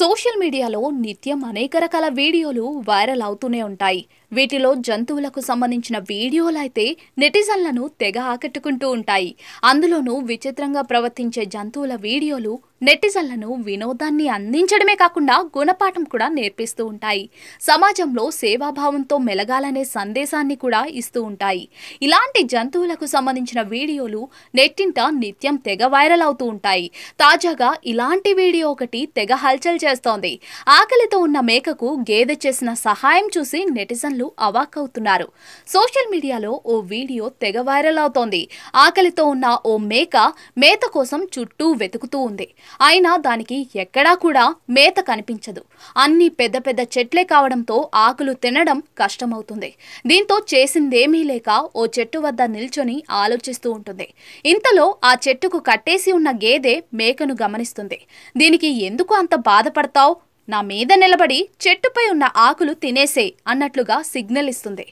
Social మీడియాలో నిత్యం అనేక రకాల వీడియోలు వైరల్ అవుతూనే ఉంటాయి. వీటిలో జంతువులకు సంబంధించిన వీడియోలైతే నెటిజన్లను తెగ ఆకట్టుకుంటూ ఉంటాయి. అందులోనూ విచిత్రంగా ప్రవర్తించే జంతువుల వీడియోలు నెటిజన్లను వినోదాన్ని అందించడమే కాకుండా గుణపాఠం కూడా నేర్పిస్తూ ఉంటాయి. సమాజంలో సేవాభావంతో మెలగాలనే సందేశాన్ని కూడా ఇస్తూ ఉంటాయి. ఇలాంటి జంతువులకు సంబంధించిన వీడియోలు నెట్టింట నిత్యం తెగ వైరల్ అవుతూ ఉంటాయి. తాజాగా ఇలాంటి వీడియో ఒకటి తెగ హల్చల్ చేస్తోంది. ఆకలితో ఉన్న మేకకు గేదె చేసిన సహాయం చూసి నెటిజన్లు అవాక్కవుతున్నారు. సోషల్ మీడియాలో ఓ వీడియో తెగ వైరల్ అవుతోంది. ఆకలితో ఉన్న ఓ మేక మేత కోసం చుట్టూ వెతుకుతూ ఉంది. అయినా దానికి ఎక్కడా కూడా మేత కనిపించదు. అన్ని పెద్ద పెద్ద చెట్లే కావడంతో ఆకులు తినడం కష్టమవుతుంది. దీంతో చేసిందేమీ లేక ఓ చెట్టు వద్ద నిల్చొని ఆలోచిస్తూ ఉంటుంది. ఇంతలో ఆ చెట్టుకు కట్టేసి ఉన్న గేదె మేకను గమనిస్తుంది. దీనికి ఎందుకు అంత బాధపడతావ్? నా మీద నిలబడి చెట్టుపై ఉన్న ఆకులు తినేసే అన్నట్లుగా సిగ్నల్ ఇస్తుంది.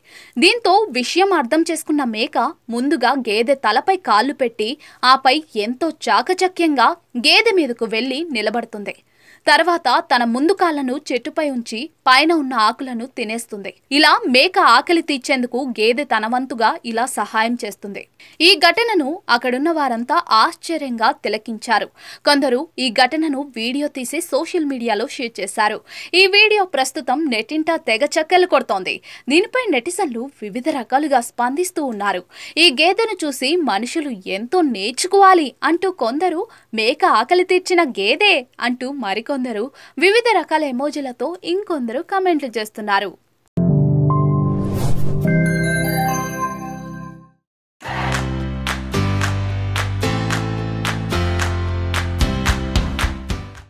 దీంతో విషయం అర్థం చేసుకున్న మేక ముందుగా గేదె తలపై కాళ్ళు పెట్టి ఆపై ఎంతో చాకచక్యంగా గేదె మీదకు వెళ్లి నిలబడుతుంది. తర్వాత తన ముందు కాళ్లను చెట్టుపై ఉంచి పైన ఉన్న ఆకులను తినేస్తుంది. ఇలా మేక ఆకలి తీర్చేందుకు గేదె తన వంతుగా ఇలా సహాయం చేస్తుంది. ఈ ఘటనను అక్కడున్న వారంతా ఆశ్చర్యంగా తిలకించారు. కొందరు ఈ ఘటనను వీడియో తీసి సోషల్ మీడియాలో షేర్ చేశారు. ఈ వీడియో ప్రస్తుతం నెట్టింట తెగ చక్కర్లు కొడుతోంది. దీనిపై నెటిజన్లు వివిధ రకాలుగా స్పందిస్తూ ఉన్నారు. ఈ గేదెను చూసి మనుషులు ఎంతో నేర్చుకోవాలి అంటూ కొందరు మేక ఆకలి తీర్చిన గేదె అంటూ మరికొందరు వివిధ రకాల ఎమోజీలతో ఇంకొందరు కామెంట్లు చేస్తున్నారు.